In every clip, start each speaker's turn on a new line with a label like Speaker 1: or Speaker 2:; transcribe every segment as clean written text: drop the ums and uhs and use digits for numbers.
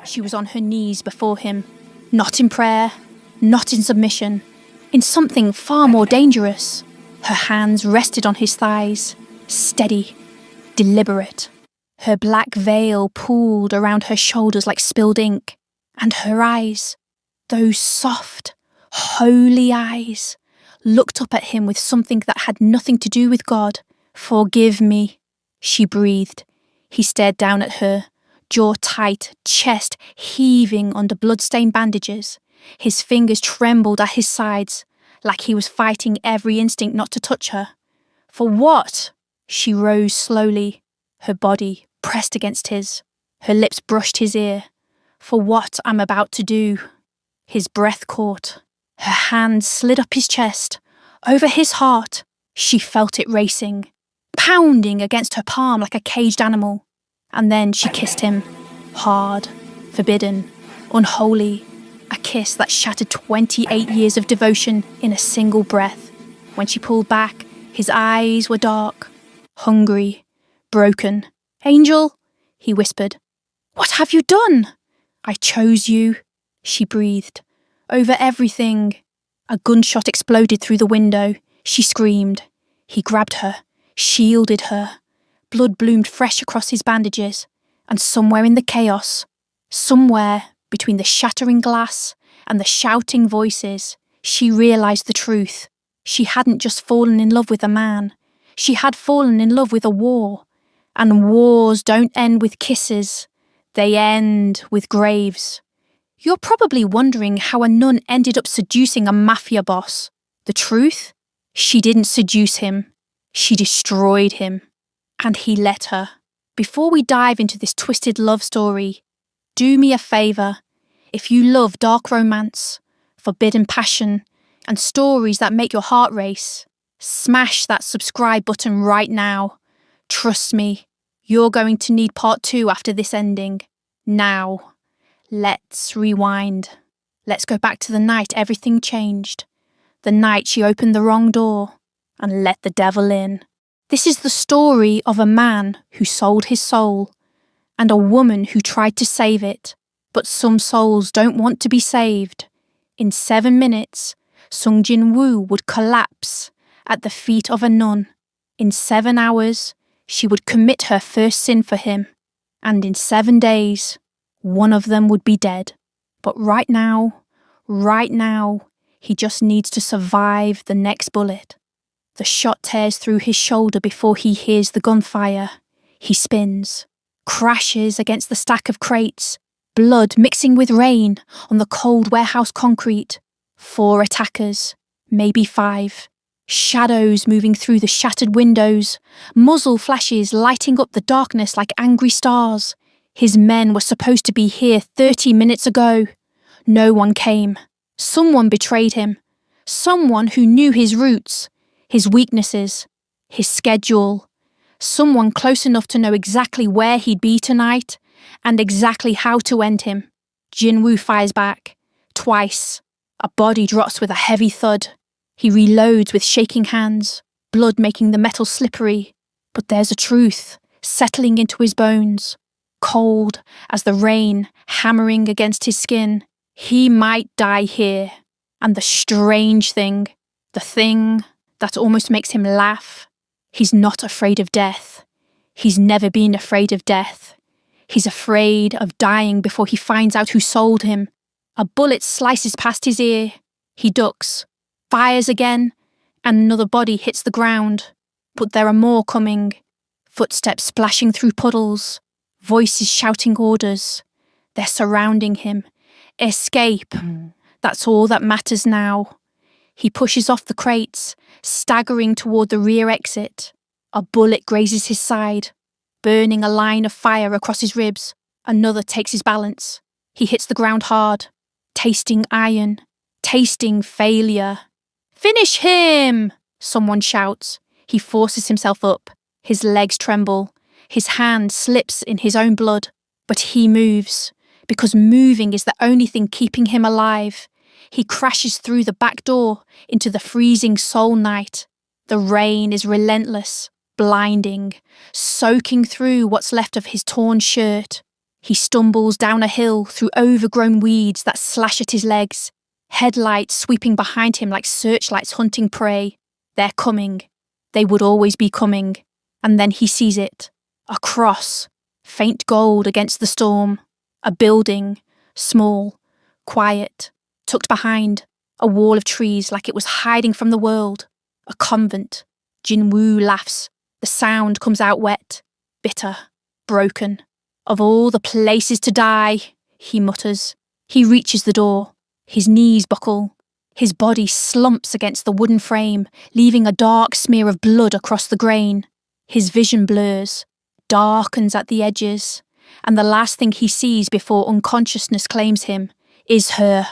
Speaker 1: She was on her knees before him, not in prayer, not in submission, in something far more dangerous. Her hands rested on his thighs, steady, deliberate. Her black veil pooled around her shoulders like spilled ink, and her eyes, those soft, holy eyes, looked up at him with something that had nothing to do with God. "Forgive me," she breathed. He stared down at her, jaw tight, chest heaving under blood-stained bandages. His fingers trembled at his sides, like he was fighting every instinct not to touch her. "For what?" She rose slowly, her body pressed against his. Her lips brushed his ear. "For what I'm about to do." His breath caught. Her hand slid up his chest, over his heart. She felt it racing, pounding against her palm like a caged animal. And then she kissed him, hard, forbidden, unholy, a kiss that shattered 28 years of devotion in a single breath. When she pulled back, his eyes were dark, hungry, broken. "Angel," he whispered, "what have you done?" "I chose you," she breathed, "over everything." A gunshot exploded through the window. She screamed. He grabbed her, shielded her. Blood bloomed fresh across his bandages, and somewhere in the chaos, somewhere between the shattering glass and the shouting voices, she realised the truth. She hadn't just fallen in love with a man. She had fallen in love with a war. And wars don't end with kisses. They end with graves. You're probably wondering how a nun ended up seducing a mafia boss. The truth? She didn't seduce him. She destroyed him. And he let her. Before we dive into this twisted love story, do me a favour. If you love dark romance, forbidden passion, and stories that make your heart race, smash that subscribe button right now. Trust me, you're going to need part 2 after this ending. Now, let's rewind. Let's go back to the night everything changed. The night she opened the wrong door and let the devil in. This is the story of a man who sold his soul and a woman who tried to save it. But some souls don't want to be saved. In 7 minutes, Sung Jin Woo would collapse at the feet of a nun. In 7 hours, she would commit her first sin for him. And in 7 days, one of them would be dead. But right now, he just needs to survive the next bullet. The shot tears through his shoulder before he hears the gunfire. He spins, crashes against the stack of crates, blood mixing with rain on the cold warehouse concrete. 4 attackers, maybe 5. Shadows moving through the shattered windows, muzzle flashes lighting up the darkness like angry stars. His men were supposed to be here 30 minutes ago. No one came. Someone betrayed him. Someone who knew his roots, his weaknesses, his schedule. Someone close enough to know exactly where he'd be tonight and exactly how to end him. Jin-woo fires back. Twice. A body drops with a heavy thud. He reloads with shaking hands, blood making the metal slippery. But there's a truth settling into his bones, cold as the rain hammering against his skin. He might die here. And the strange thing, the thing that almost makes him laugh, he's not afraid of death. He's never been afraid of death. He's afraid of dying before he finds out who sold him. A bullet slices past his ear. He ducks, fires again, and another body hits the ground. But there are more coming. Footsteps splashing through puddles. Voices shouting orders. They're surrounding him. Escape. That's all that matters now. He pushes off the crates, staggering toward the rear exit. A bullet grazes his side, burning a line of fire across his ribs. Another takes his balance. He hits the ground hard, tasting iron, tasting failure. "Finish him!" someone shouts. He forces himself up. His legs tremble. His hand slips in his own blood. But he moves, because moving is the only thing keeping him alive. He crashes through the back door into the freezing Seoul night. The rain is relentless, blinding, soaking through what's left of his torn shirt. He stumbles down a hill through overgrown weeds that slash at his legs, headlights sweeping behind him like searchlights hunting prey. They're coming. They would always be coming. And then he sees it. A cross, faint gold against the storm. A building, small, quiet, tucked behind. A wall of trees like it was hiding from the world. A convent. Jinwoo laughs. The sound comes out wet, bitter, broken. Of all the places to die, he mutters. He reaches the door. His knees buckle. His body slumps against the wooden frame, leaving a dark smear of blood across the grain. His vision blurs, darkens at the edges, and the last thing he sees before unconsciousness claims him is her.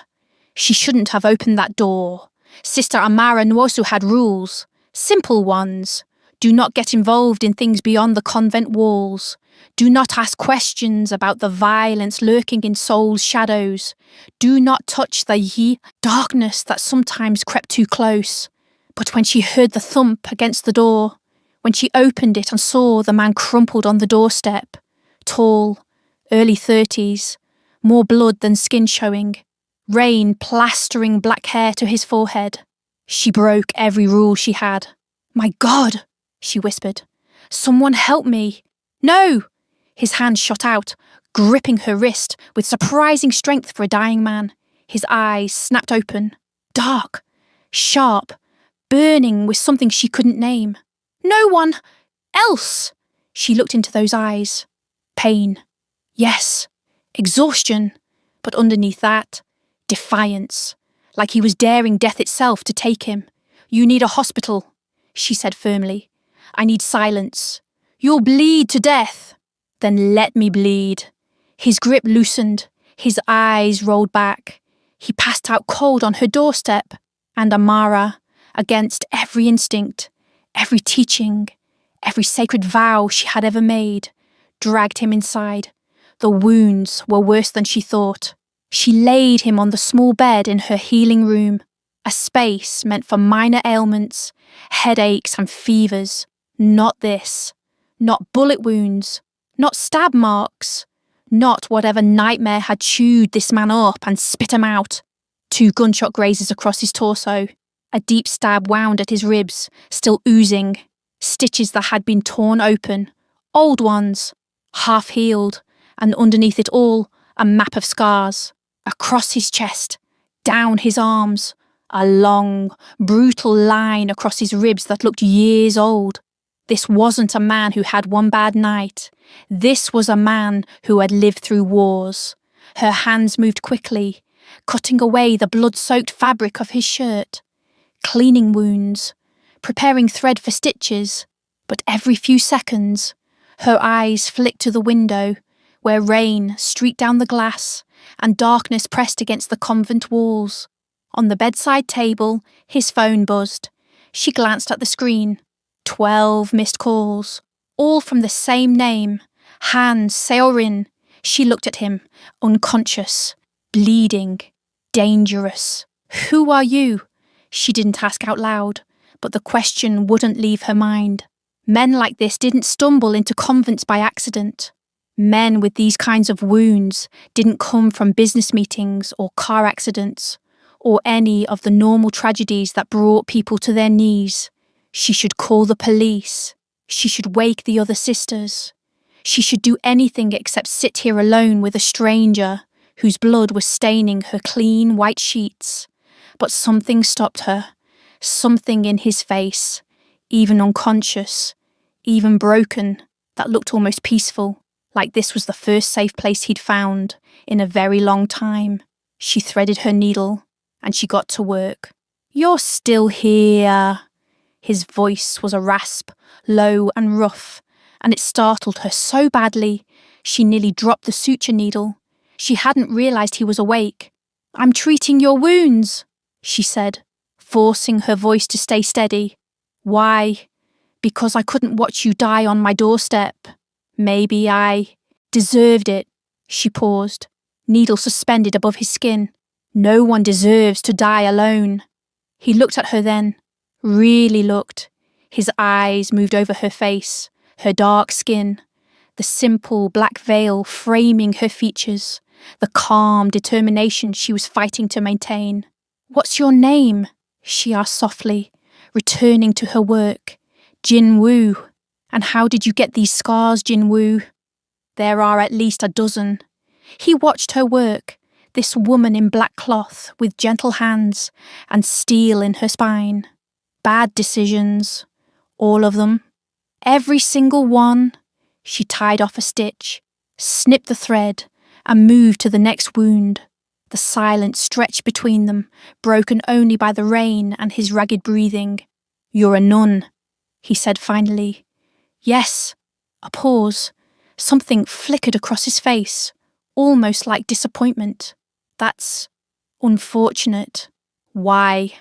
Speaker 1: She shouldn't have opened that door. Sister Amara Nwosu had rules, simple ones. Do not get involved in things beyond the convent walls. Do not ask questions about the violence lurking in soul's shadows. Do not touch the darkness that sometimes crept too close. But when she heard the thump against the door, when she opened it and saw the man crumpled on the doorstep, tall, early 30s, more blood than skin showing, rain plastering black hair to his forehead, she broke every rule she had. "My God," she whispered. "Someone help me." "No!" His hand shot out, gripping her wrist with surprising strength for a dying man. His eyes snapped open, dark, sharp, burning with something she couldn't name. "No one else!" She looked into those eyes. Pain. Yes. Exhaustion. But underneath that, defiance. Like he was daring death itself to take him. "You need a hospital," she said firmly. "I need silence. You'll bleed to death." "Then let me bleed." His grip loosened, his eyes rolled back. He passed out cold on her doorstep, and Amara, against every instinct, every teaching, every sacred vow she had ever made, dragged him inside. The wounds were worse than she thought. She laid him on the small bed in her healing room, a space meant for minor ailments, headaches and fevers. Not this. Not bullet wounds. Not stab marks. Not whatever nightmare had chewed this man up and spit him out. 2 gunshot grazes across his torso. A deep stab wound at his ribs, still oozing. Stitches that had been torn open. Old ones. Half healed. And underneath it all, a map of scars. Across his chest. Down his arms. A long, brutal line across his ribs that looked years old. This wasn't a man who had one bad night. This was a man who had lived through wars. Her hands moved quickly, cutting away the blood-soaked fabric of his shirt, cleaning wounds, preparing thread for stitches. But every few seconds, her eyes flicked to the window, where rain streaked down the glass and darkness pressed against the convent walls. On the bedside table, his phone buzzed. She glanced at the screen. 12 missed calls, all from the same name, Han Seorin. She looked at him, unconscious, bleeding, dangerous. "Who are you?" She didn't ask out loud, but the question wouldn't leave her mind. Men like this didn't stumble into convents by accident. Men with these kinds of wounds didn't come from business meetings or car accidents, or any of the normal tragedies that brought people to their knees. She should call the police. She should wake the other sisters. She should do anything except sit here alone with a stranger whose blood was staining her clean white sheets. But something stopped her. Something in his face, even unconscious, even broken, that looked almost peaceful, like this was the first safe place he'd found in a very long time. She threaded her needle, and she got to work. "You're still here." His voice was a rasp, low and rough, and it startled her so badly, she nearly dropped the suture needle. She hadn't realised he was awake. "I'm treating your wounds," she said, forcing her voice to stay steady. "Why?" "Because I couldn't watch you die on my doorstep. Maybe I deserved it." She paused, needle suspended above his skin. "No one deserves to die alone." He looked at her then. Really looked. His eyes moved over her face, her dark skin, the simple black veil framing her features, the calm determination she was fighting to maintain. "What's your name?" she asked softly, returning to her work. "Jin-woo. And how did you get these scars, Jin-woo?" "There are at least a dozen." He watched her work, this woman in black cloth with gentle hands and steel in her spine. Bad decisions. All of them. Every single one. She tied off a stitch, snipped the thread, and moved to the next wound. The silence stretched between them, broken only by the rain and his ragged breathing. "You're a nun," he said finally. "Yes." A pause. Something flickered across his face, almost like disappointment. "That's unfortunate." "Why?"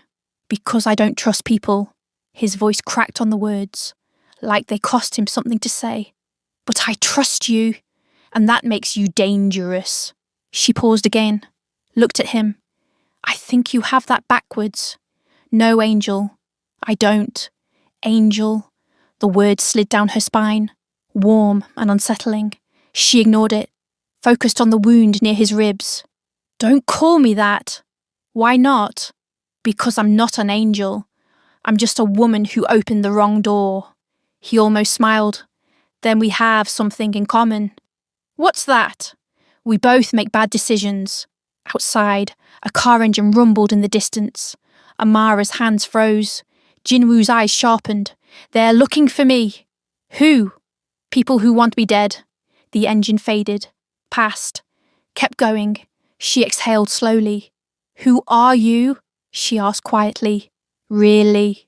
Speaker 1: "Because I don't trust people." His voice cracked on the words, like they cost him something to say. "But I trust you, and that makes you dangerous." She paused again, looked at him. "I think you have that backwards." "No, Angel. I don't." Angel. The word slid down her spine, warm and unsettling. She ignored it, focused on the wound near his ribs. "Don't call me that." "Why not?" "Because I'm not an angel. I'm just a woman who opened the wrong door." He almost smiled. "Then we have something in common." "What's that?" "We both make bad decisions." Outside, a car engine rumbled in the distance. Amara's hands froze. Jinwoo's eyes sharpened. "They're looking for me." "Who?" "People who want me dead." The engine faded, passed, kept going. She exhaled slowly. "Who are you?" she asked quietly. "Really?"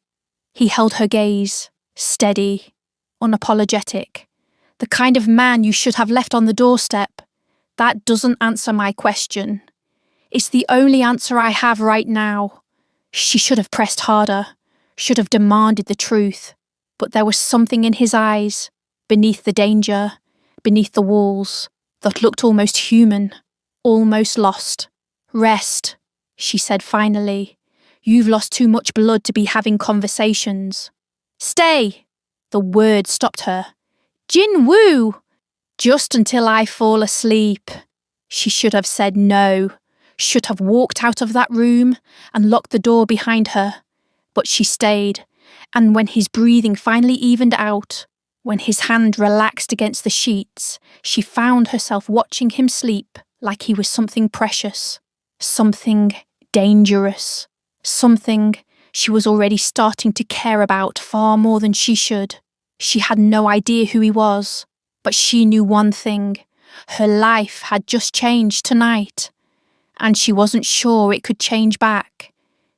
Speaker 1: He held her gaze, steady, unapologetic. "The kind of man you should have left on the doorstep." "That doesn't answer my question." "It's the only answer I have right now." She should have pressed harder, should have demanded the truth, but there was something in his eyes, beneath the danger, beneath the walls, that looked almost human, almost lost. "Rest," she said finally. "You've lost too much blood to be having conversations." "Stay!" The word stopped her. "Jin-woo!" "Just until I fall asleep." She should have said no, should have walked out of that room and locked the door behind her. But she stayed, and when his breathing finally evened out, when his hand relaxed against the sheets, she found herself watching him sleep like he was something precious, something dangerous, something she was already starting to care about far more than she should. She had no idea who he was, but she knew one thing. Her life had just changed tonight, and she wasn't sure it could change back.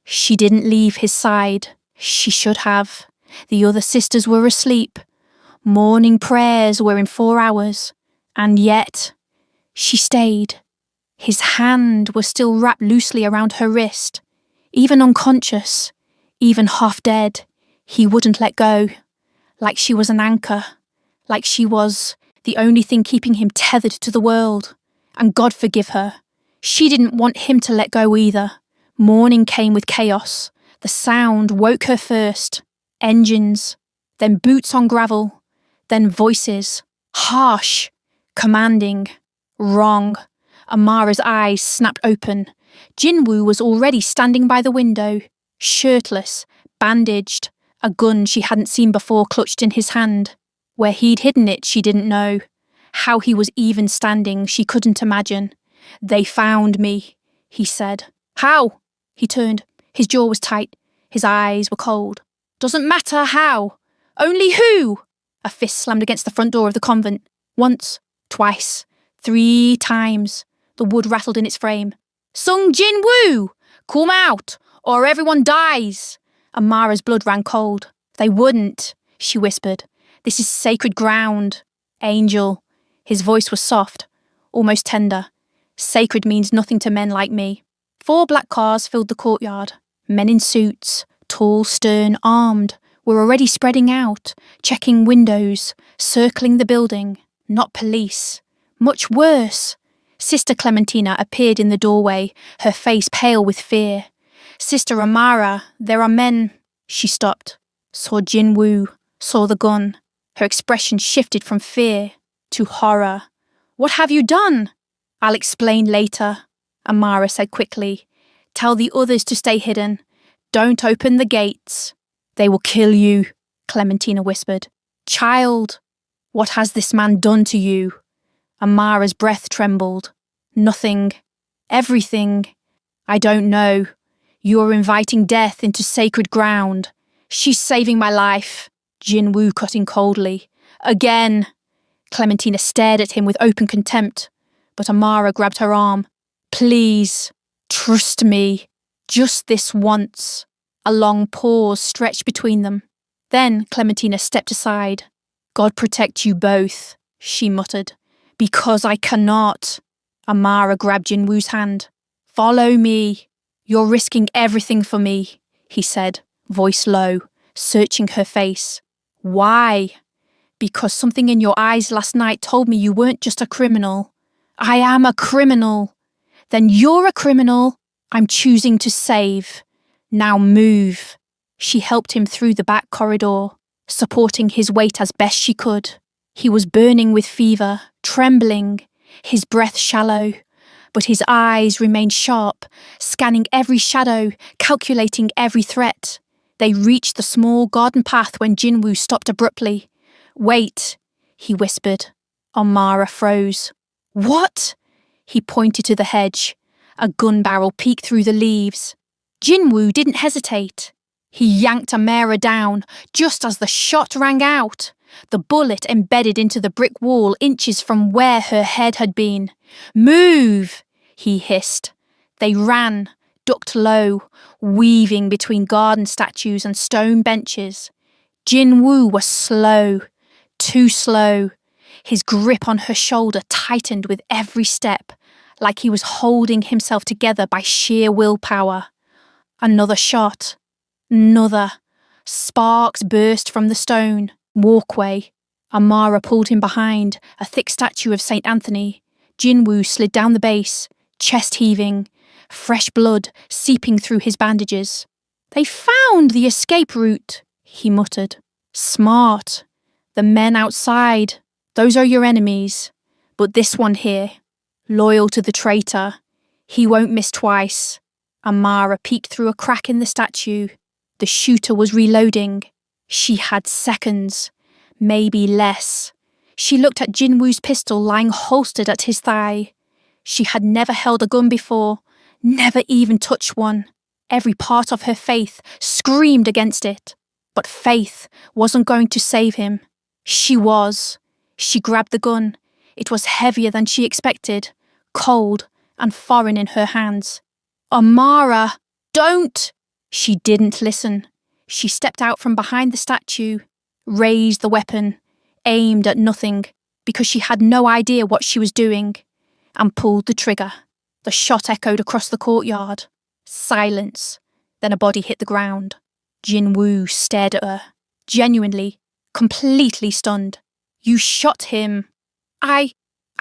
Speaker 1: She didn't leave his side. She should have. The other sisters were asleep. Morning prayers were in 4 hours, and yet she stayed. His hand was still wrapped loosely around her wrist. Even unconscious, even half dead, he wouldn't let go. Like she was an anchor, like she was the only thing keeping him tethered to the world. And God forgive her. She didn't want him to let go either. Morning came with chaos. The sound woke her first. Engines, then boots on gravel, then voices. Harsh, commanding, wrong. Amara's eyes snapped open. Jinwoo was already standing by the window, shirtless, bandaged, a gun she hadn't seen before clutched in his hand. Where he'd hidden it, she didn't know. How he was even standing, she couldn't imagine. "They found me," he said. "How?" He turned. His jaw was tight. His eyes were cold. "Doesn't matter how. Only who?" A fist slammed against the front door of the convent. Once, twice, 3 times. The wood rattled in its frame. "Sung Jin-woo! Come out, or everyone dies!" Amara's blood ran cold. "They wouldn't," she whispered. "This is sacred ground." "Angel." His voice was soft, almost tender. "Sacred means nothing to men like me." 4 black cars filled the courtyard. Men in suits, tall, stern, armed, were already spreading out, checking windows, circling the building. Not police. Much worse. Sister Clementina appeared in the doorway, her face pale with fear. "Sister Amara, there are men." She stopped, saw Jin-woo, saw the gun. Her expression shifted from fear to horror. "What have you done?" "I'll explain later," Amara said quickly. "Tell the others to stay hidden. Don't open the gates." "They will kill you," Clementina whispered. "Child, what has this man done to you?" Amara's breath trembled. "Nothing. Everything. I don't know. You're inviting death into sacred ground." "She's saving my life," Jinwoo cut in coldly. "Again." Clementina stared at him with open contempt, but Amara grabbed her arm. "Please, trust me. Just this once." A long pause stretched between them. Then Clementina stepped aside. "God protect you both," she muttered. "Because I cannot." Amara grabbed Jinwoo's hand. "Follow me. You're risking everything for me," he said, voice low, searching her face. "Why?" "Because something in your eyes last night told me you weren't just a criminal." "I am a criminal." "Then you're a criminal I'm choosing to save. Now move." She helped him through the back corridor, supporting his weight as best she could. He was burning with fever, trembling, his breath shallow, but his eyes remained sharp, scanning every shadow, calculating every threat. They reached the small garden path when Jinwoo stopped abruptly. "Wait," he whispered. Amara froze. "What?" He pointed to the hedge. A gun barrel peeked through the leaves. Jinwoo didn't hesitate. He yanked Amara down just as the shot rang out. The bullet embedded into the brick wall inches from where her head had been. "Move!" he hissed. They ran, ducked low, weaving between garden statues and stone benches. Jinwoo was slow, too slow. His grip on her shoulder tightened with every step, like he was holding himself together by sheer willpower. Another shot. Another. Sparks burst from the stone walkway. Amara pulled him behind, a thick statue of St. Anthony. Jinwoo slid down the base, chest heaving, fresh blood seeping through his bandages. "They found the escape route," he muttered. "Smart. The men outside, those are your enemies. But this one here, loyal to the traitor, he won't miss twice." Amara peeked through a crack in the statue. The shooter was reloading. She had seconds, maybe less. She looked at Jinwoo's pistol lying holstered at his thigh. She had never held a gun before, never even touched one. Every part of her faith screamed against it. But faith wasn't going to save him. She was. She grabbed the gun. It was heavier than she expected, cold and foreign in her hands. "Amara, don't!" She didn't listen. She stepped out from behind the statue, raised the weapon, aimed at nothing, because she had no idea what she was doing, and pulled the trigger. The shot echoed across the courtyard. Silence. Then a body hit the ground. Jinwoo stared at her, genuinely, completely stunned. "You shot him." I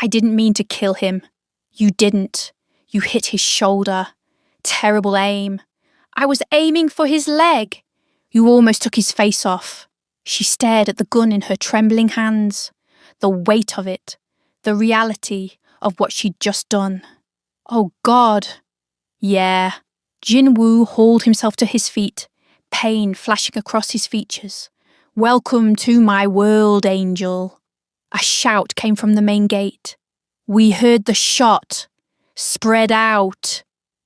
Speaker 1: didn't mean to kill him." "You didn't. You hit his shoulder. Terrible aim." "I was aiming for his leg." "You almost took his face off." She stared at the gun in her trembling hands. The weight of it. The reality of what she'd just done. "Oh God." "Yeah." Jinwoo hauled himself to his feet, pain flashing across his features. "Welcome to my world, Angel." A shout came from the main gate. "We heard the shot. Spread out."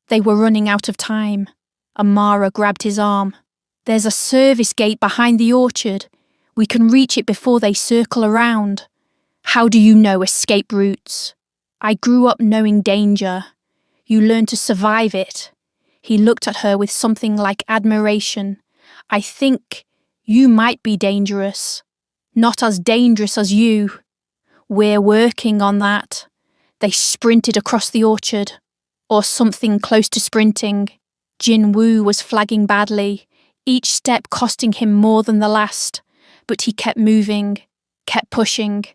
Speaker 1: They were running out of time. Amara grabbed his arm. "There's a service gate behind the orchard. We can reach it before they circle around." "How do you know escape routes?" "I grew up knowing danger. You learn to survive it." He looked at her with something like admiration. "I think you might be dangerous. Not as dangerous as you. We're working on that." They sprinted across the orchard, or something close to sprinting. Jinwoo was flagging badly, each step costing him more than the last, but he kept moving, kept pushing,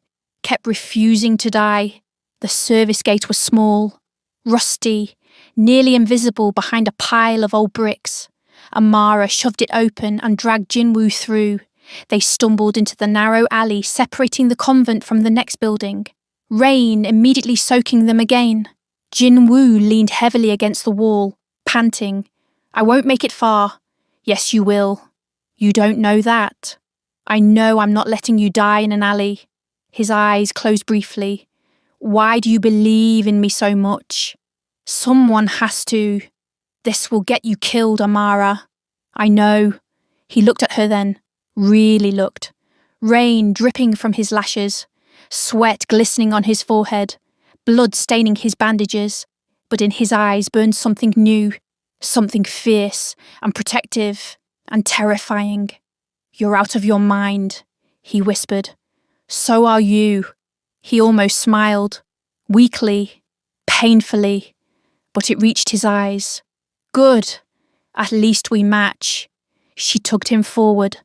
Speaker 1: kept refusing to die. The service gate was small, rusty, nearly invisible behind a pile of old bricks. Amara shoved it open and dragged Jinwoo through. They stumbled into the narrow alley separating the convent from the next building, rain immediately soaking them again. Jin-woo leaned heavily against the wall, panting. "I won't make it far." "Yes, you will." "You don't know that." "I know I'm not letting you die in an alley." His eyes closed briefly. "Why do you believe in me so much?" "Someone has to." "This will get you killed, Amara." "I know." He looked at her then, really looked. Rain dripping from his lashes, sweat glistening on his forehead, blood staining his bandages, but in his eyes burned something new, something fierce and protective and terrifying. "You're out of your mind," he whispered. "So are you." He almost smiled, weakly, painfully, but it reached his eyes. "Good. At least we match." She tugged him forward.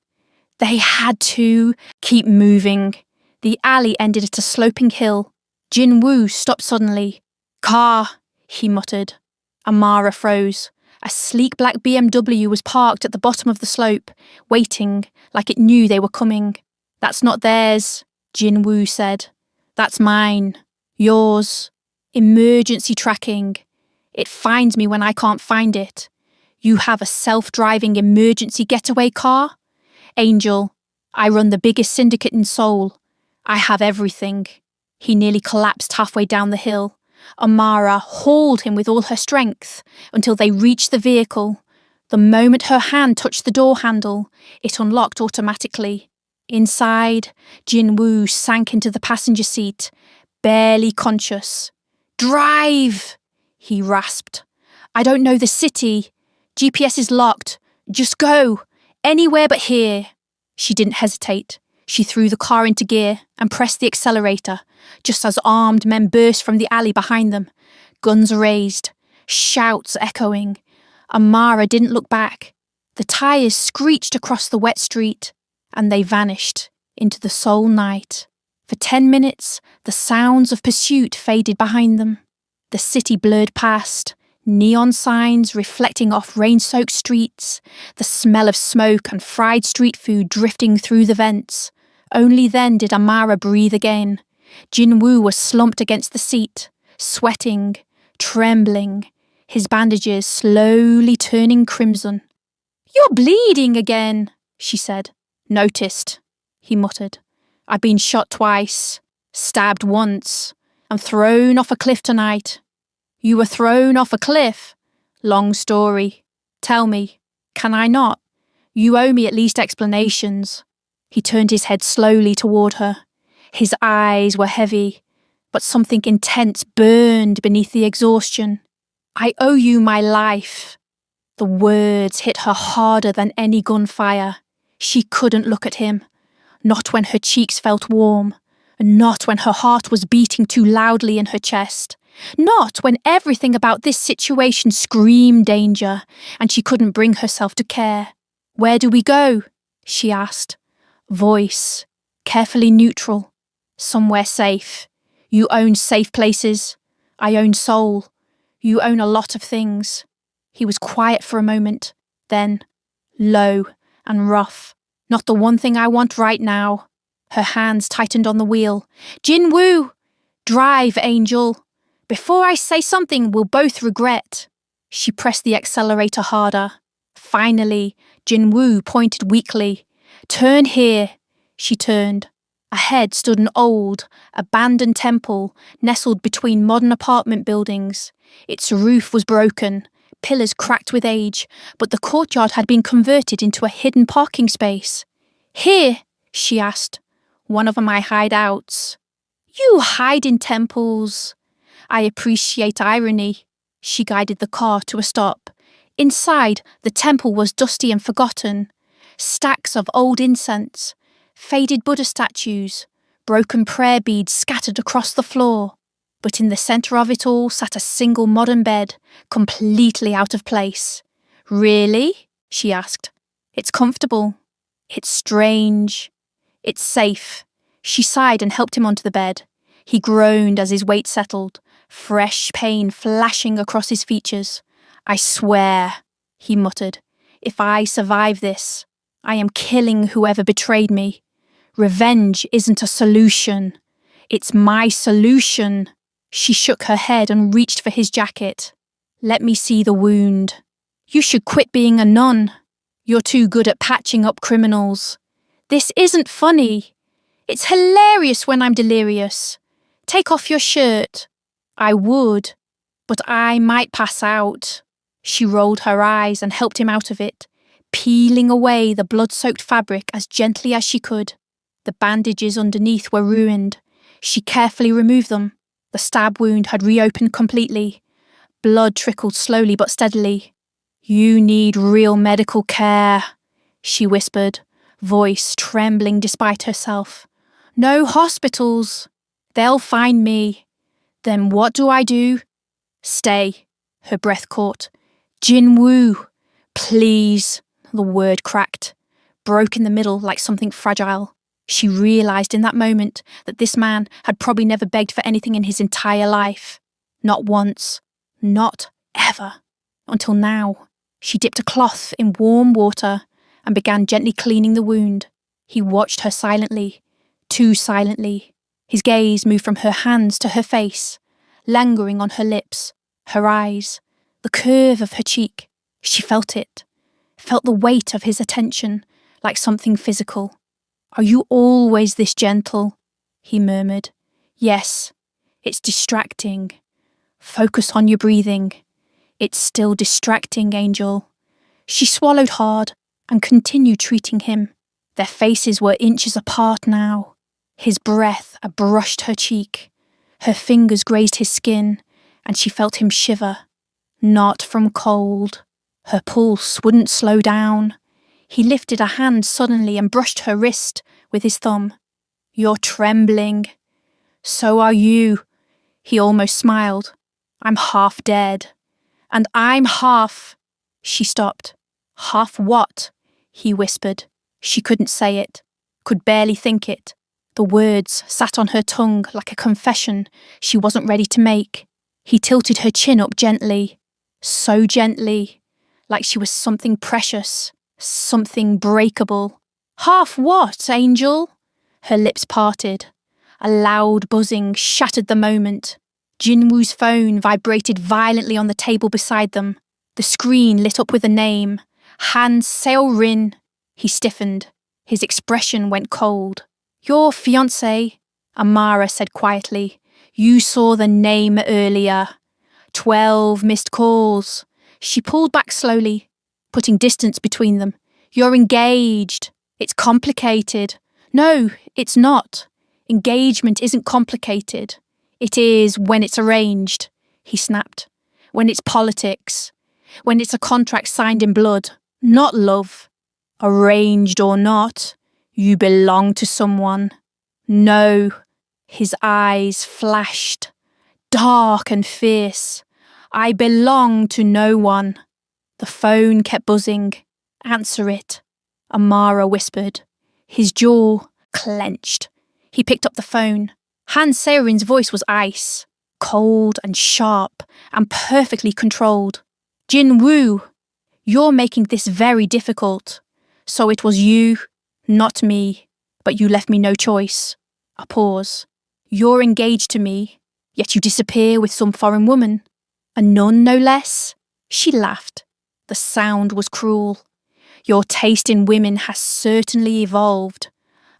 Speaker 1: They had to keep moving. The alley ended at a sloping hill. Jin-woo stopped suddenly. "Car," he muttered. Amara froze. A sleek black BMW was parked at the bottom of the slope, waiting, like it knew they were coming. "That's not theirs," Jin-woo said. "That's mine. Yours. Emergency tracking. It finds me when I can't find it. You have a self-driving emergency getaway car? Angel, I run the biggest syndicate in Seoul. I have everything." He nearly collapsed halfway down the hill. Amara hauled him with all her strength until they reached the vehicle. The moment her hand touched the door handle, it unlocked automatically. Inside, Jin-woo sank into the passenger seat, barely conscious. "Drive!" he rasped. "I don't know the city. GPS is locked. Just go. Anywhere but here." She didn't hesitate. She threw the car into gear and pressed the accelerator, just as armed men burst from the alley behind them. Guns raised, shouts echoing. Amara didn't look back. The tyres screeched across the wet street, and they vanished into the Seoul night. For 10 minutes, the sounds of pursuit faded behind them. The city blurred past, neon signs reflecting off rain-soaked streets, the smell of smoke and fried street food drifting through the vents. Only then did Amara breathe again. Jin-woo was slumped against the seat, sweating, trembling, his bandages slowly turning crimson. "You're bleeding again," she said. "Noticed," he muttered. "I've been shot twice, stabbed once, and thrown off a cliff tonight." "You were thrown off a cliff?" "Long story. Tell me, can I not? You owe me at least explanations." He turned his head slowly toward her. His eyes were heavy, but something intense burned beneath the exhaustion. "I owe you my life." The words hit her harder than any gunfire. She couldn't look at him, not when her cheeks felt warm, not when her heart was beating too loudly in her chest, not when everything about this situation screamed danger, and she couldn't bring herself to care. "Where do we go?" she asked. Voice, carefully neutral. "Somewhere safe. You own safe places. I own Seoul. You own a lot of things." He was quiet for a moment, then, low and rough. "Not the one thing I want right now." Her hands tightened on the wheel. "Jin-woo! Drive, Angel. Before I say something we'll both regret." She pressed the accelerator harder. Finally, Jin-woo pointed weakly. "Turn here." She turned. Ahead stood an old, abandoned temple nestled between modern apartment buildings. Its roof was broken, pillars cracked with age, but the courtyard had been converted into a hidden parking space. "Here?" she asked. "One of my hideouts." "You hide in temples." "I appreciate irony." She guided the car to a stop. Inside, the temple was dusty and forgotten. Stacks of old incense, faded Buddha statues, broken prayer beads scattered across the floor. But in the centre of it all sat a single modern bed, completely out of place. "Really?" she asked. "It's comfortable. It's strange. It's safe." She sighed and helped him onto the bed. He groaned as his weight settled, fresh pain flashing across his features. "I swear," he muttered, "if I survive this, I am killing whoever betrayed me. Revenge isn't a solution. It's my solution. She shook her head and reached for his jacket. Let me see the wound. You should quit being a nun. You're too good at patching up criminals. This isn't funny. It's hilarious when I'm delirious. Take off your shirt. I would, but I might pass out. She rolled her eyes and helped him out of it, peeling away the blood-soaked fabric as gently as she could. The bandages underneath were ruined. She carefully removed them. The stab wound had reopened completely. Blood trickled slowly but steadily. You need real medical care, she whispered, voice trembling despite herself. No hospitals. They'll find me. Then what do I do? Stay. Her breath caught. Jinwoo. Please. The word cracked, broke in the middle like something fragile. She realised in that moment that this man had probably never begged for anything in his entire life. Not once. Not ever. Until now. She dipped a cloth in warm water and began gently cleaning the wound. He watched her silently, too silently. His gaze moved from her hands to her face, lingering on her lips, her eyes, the curve of her cheek. She felt it, felt the weight of his attention, like something physical. Are you always this gentle? He murmured. Yes, it's distracting. Focus on your breathing. It's still distracting, Angel. She swallowed hard and continued treating him. Their faces were inches apart now. His breath brushed her cheek. Her fingers grazed his skin, and she felt him shiver. Not from cold. Her pulse wouldn't slow down. He lifted a hand suddenly and brushed her wrist with his thumb. You're trembling. So are you. He almost smiled. I'm half dead. And I'm half... She stopped. Half what? He whispered. She couldn't say it, could barely think it. The words sat on her tongue like a confession she wasn't ready to make. He tilted her chin up gently, so gently, like she was something precious, something breakable. Half what, Angel? Her lips parted. A loud buzzing shattered the moment. Jinwoo's phone vibrated violently on the table beside them. The screen lit up with a name. Han Seo-rin. He stiffened. His expression went cold. Your fiancé, Amara said quietly. You saw the name earlier. 12 missed calls. She pulled back slowly, putting distance between them. You're engaged. It's complicated. No, it's not. Engagement isn't complicated. It is when it's arranged, he snapped. When it's politics. When it's a contract signed in blood, not love. Arranged or not, you belong to someone. No. His eyes flashed, dark and fierce. I belong to no one. The phone kept buzzing. Answer it, Amara whispered. His jaw clenched. He picked up the phone. Han Seo-rin's voice was ice, cold and sharp and perfectly controlled. Jinwoo, you're making this very difficult. So it was you, not me, but you left me no choice. A pause. You're engaged to me, yet you disappear with some foreign woman. A nun, no less? She laughed. The sound was cruel. Your taste in women has certainly evolved.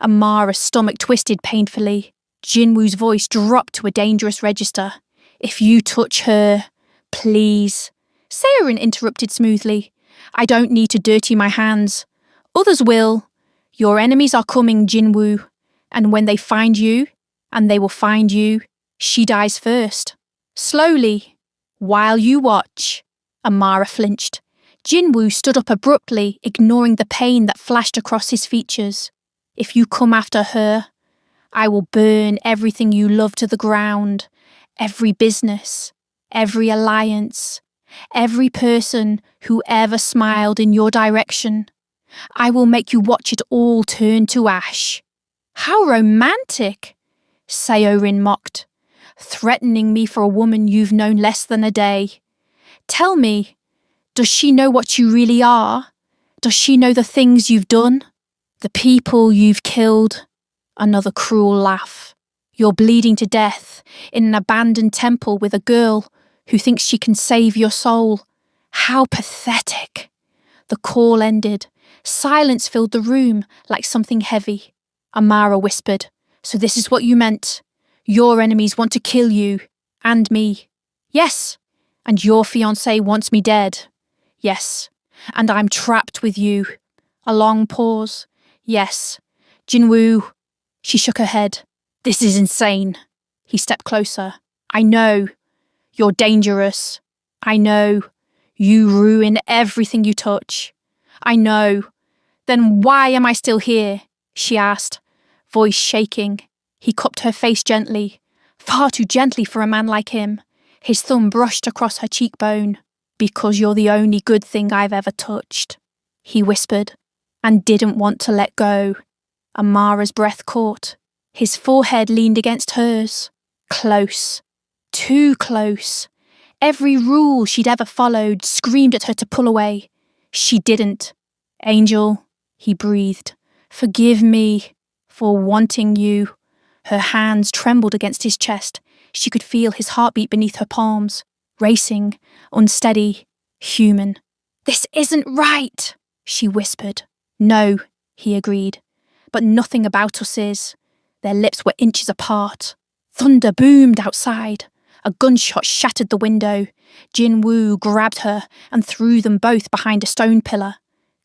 Speaker 1: Amara's stomach twisted painfully. Jinwoo's voice dropped to a dangerous register. If you touch her, please. Seo-rin interrupted smoothly. I don't need to dirty my hands. Others will. Your enemies are coming, Jinwoo. And when they find you, and they will find you, she dies first. Slowly. While you watch. Amara flinched. Jinwoo stood up abruptly, ignoring the pain that flashed across his features. If you come after her, I will burn everything you love to the ground. Every business, every alliance, every person who ever smiled in your direction. I will make you watch it all turn to ash. How romantic, Seo-rin mocked, threatening me for a woman you've known less than a day. Tell me, does she know what you really are? Does she know the things you've done? The people you've killed? Another cruel laugh. You're bleeding to death in an abandoned temple with a girl who thinks she can save your soul. How pathetic. The call ended. Silence filled the room like something heavy. Amara whispered, "So this is what you meant. Your enemies want to kill you. And me." "Yes. And your fiancé wants me dead." "Yes. And I'm trapped with you." A long pause. "Yes. Jinwoo." She shook her head. "This is insane." He stepped closer. "I know. You're dangerous. I know. You ruin everything you touch. I know. Then why am I still here?" she asked, voice shaking. He cupped her face gently, far too gently for a man like him. His thumb brushed across her cheekbone. "Because you're the only good thing I've ever touched," he whispered, and didn't want to let go. Amara's breath caught. His forehead leaned against hers. Close. Too close. Every rule she'd ever followed screamed at her to pull away. She didn't. "Angel," he breathed, "forgive me for wanting you." Her hands trembled against his chest. She could feel his heartbeat beneath her palms, racing, unsteady, human. "This isn't right," she whispered. "No," he agreed, "but nothing about us is." Their lips were inches apart. Thunder boomed outside. A gunshot shattered the window. Jinwoo grabbed her and threw them both behind a stone pillar.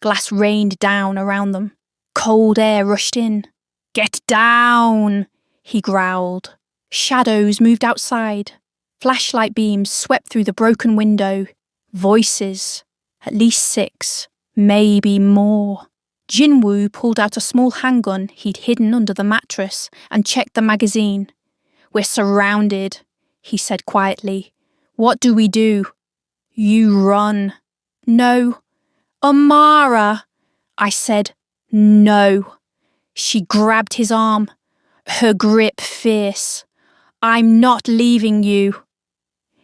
Speaker 1: Glass rained down around them. Cold air rushed in. "Get down," he growled. Shadows moved outside. Flashlight beams swept through the broken window. Voices. At least 6, maybe more. Jinwoo pulled out a small handgun he'd hidden under the mattress and checked the magazine. "We're surrounded," he said quietly. "What do we do?" "You run." "No." "Amara!" I said, "No." She grabbed his arm, her grip fierce. "I'm not leaving you."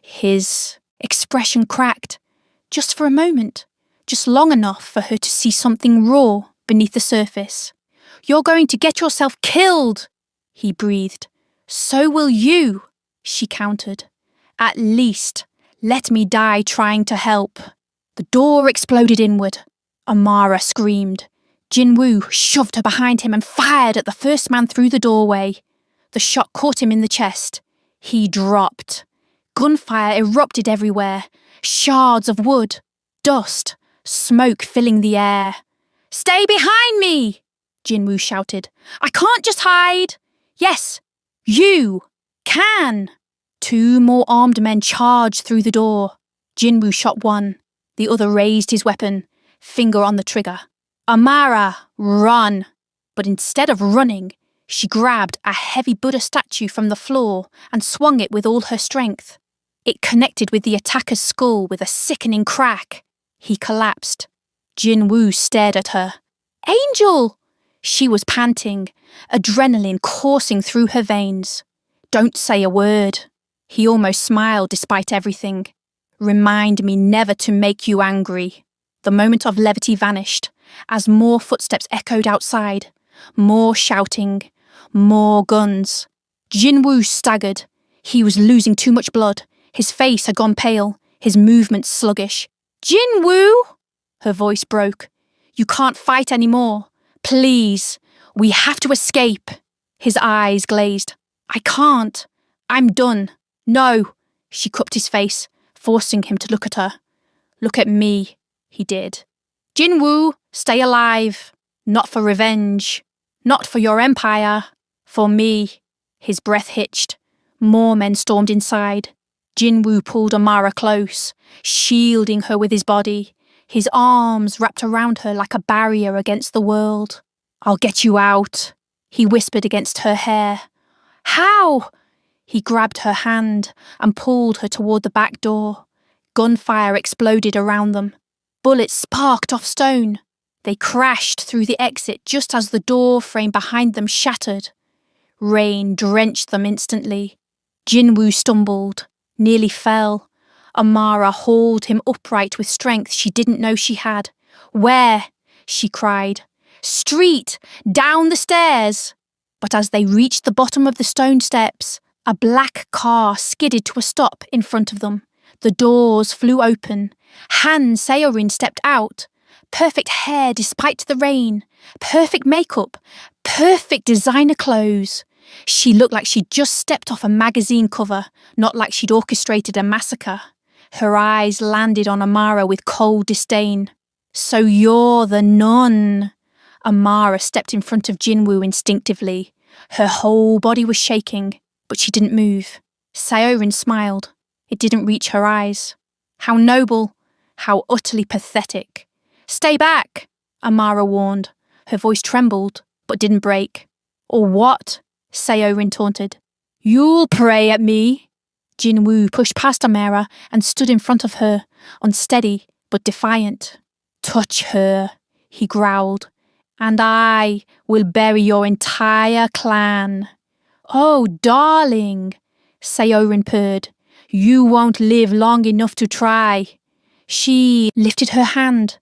Speaker 1: His expression cracked, just for a moment, just long enough for her to see something raw beneath the surface. "You're going to get yourself killed," he breathed. "So will you," she countered. "At least, let me die trying to help." The door exploded inward. Amara screamed. Jinwoo shoved her behind him and fired at the first man through the doorway. The shot caught him in the chest. He dropped. Gunfire erupted everywhere. Shards of wood, dust, smoke filling the air. "Stay behind me!" Jinwoo shouted. "I can't just hide." "Yes, you can." 2 more armed men charged through the door. Jinwoo shot one. The other raised his weapon, finger on the trigger. "Amara, run!" But instead of running, she grabbed a heavy Buddha statue from the floor and swung it with all her strength. It connected with the attacker's skull with a sickening crack. He collapsed. Jinwoo stared at her. "Angel!" She was panting, adrenaline coursing through her veins. "Don't say a word." He almost smiled despite everything. "Remind me never to make you angry." The moment of levity vanished as more footsteps echoed outside. More shouting. More guns. Jinwoo staggered. He was losing too much blood. His face had gone pale, his movements sluggish. "Jinwoo!" Her voice broke. "You can't fight anymore. Please, we have to escape." His eyes glazed. "I can't. I'm done." "No." She cupped his face, forcing him to look at her. "Look at me." He did. "Jinwoo, stay alive. Not for revenge. Not for your empire. For me." His breath hitched. More men stormed inside. Jinwoo pulled Amara close, shielding her with his body. His arms wrapped around her like a barrier against the world. "I'll get you out," he whispered against her hair. "How?" He grabbed her hand and pulled her toward the back door. Gunfire exploded around them. Bullets sparked off stone. They crashed through the exit just as the door frame behind them shattered. Rain drenched them instantly. Jinwoo stumbled, nearly fell. Amara hauled him upright with strength she didn't know she had. "Where?" she cried. Street! Down the stairs! But as they reached the bottom of the stone steps, a black car skidded to a stop in front of them. The doors flew open. Han Seorin stepped out. Perfect hair despite the rain. Perfect makeup. Perfect designer clothes. She looked like she'd just stepped off a magazine cover, not like she'd orchestrated a massacre. Her eyes landed on Amara with cold disdain. So you're the nun. Amara stepped in front of Jinwoo instinctively. Her whole body was shaking, but she didn't move. Seorin smiled. It didn't reach her eyes. How noble, how utterly pathetic. Stay back, Amara warned. Her voice trembled, but didn't break. Or what? Seorin taunted. You'll pray at me. Jinwoo pushed past Amara and stood in front of her, unsteady but defiant. Touch her, he growled, and I will bury your entire clan. Oh, darling, Seorin purred. You won't live long enough to try. She lifted her hand.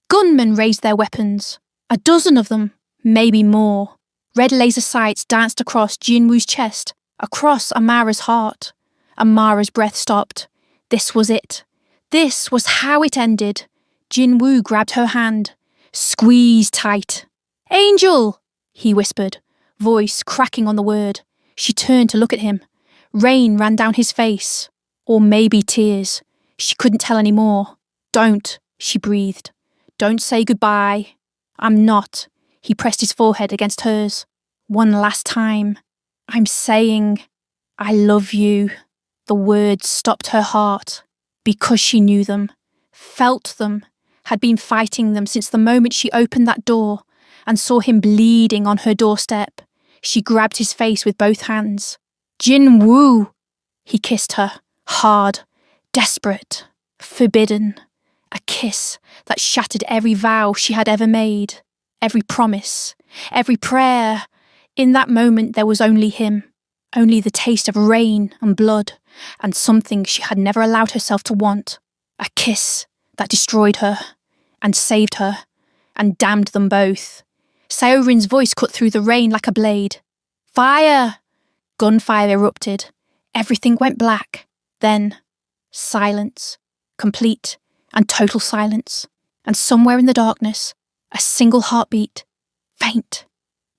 Speaker 1: Gunmen raised their weapons. A dozen of them, maybe more. Red laser sights danced across Jinwoo's chest, across Amara's heart. Amara's breath stopped. This was it. This was how it ended. Jinwoo grabbed her hand. Squeeze tight. Angel, he whispered, voice cracking on the word. She turned to look at him. Rain ran down his face. Or maybe tears. She couldn't tell any more. Don't, she breathed. Don't say goodbye. I'm not. He pressed his forehead against hers. One last time. I'm saying, I love you. The words stopped her heart. Because she knew them, felt them, had been fighting them since the moment she opened that door and saw him bleeding on her doorstep. She grabbed his face with both hands. Jinwoo! He kissed her, hard, desperate, forbidden. A kiss that shattered every vow she had ever made, every promise, every prayer. In that moment there was only him, only the taste of rain and blood, and something she had never allowed herself to want. A kiss that destroyed her, and saved her, and damned them both. Seorin's voice cut through the rain like a blade. Fire! Gunfire erupted. Everything went black. Then, silence. Complete and total silence. And somewhere in the darkness, a single heartbeat. Faint.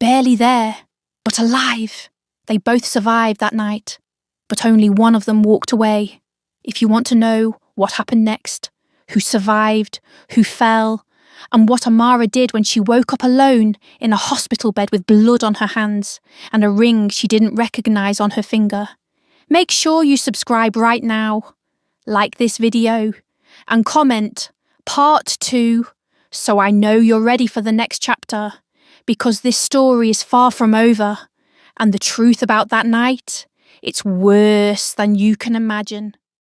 Speaker 1: Barely there, but alive. They both survived that night, but only one of them walked away. If you want to know what happened next, who survived, who fell, and what Amara did when she woke up alone in a hospital bed with blood on her hands and a ring she didn't recognise on her finger, make sure you subscribe right now, like this video, and comment Part 2 so I know you're ready for the next chapter, because this story is far from over, and the truth about that night, it's worse than you can imagine.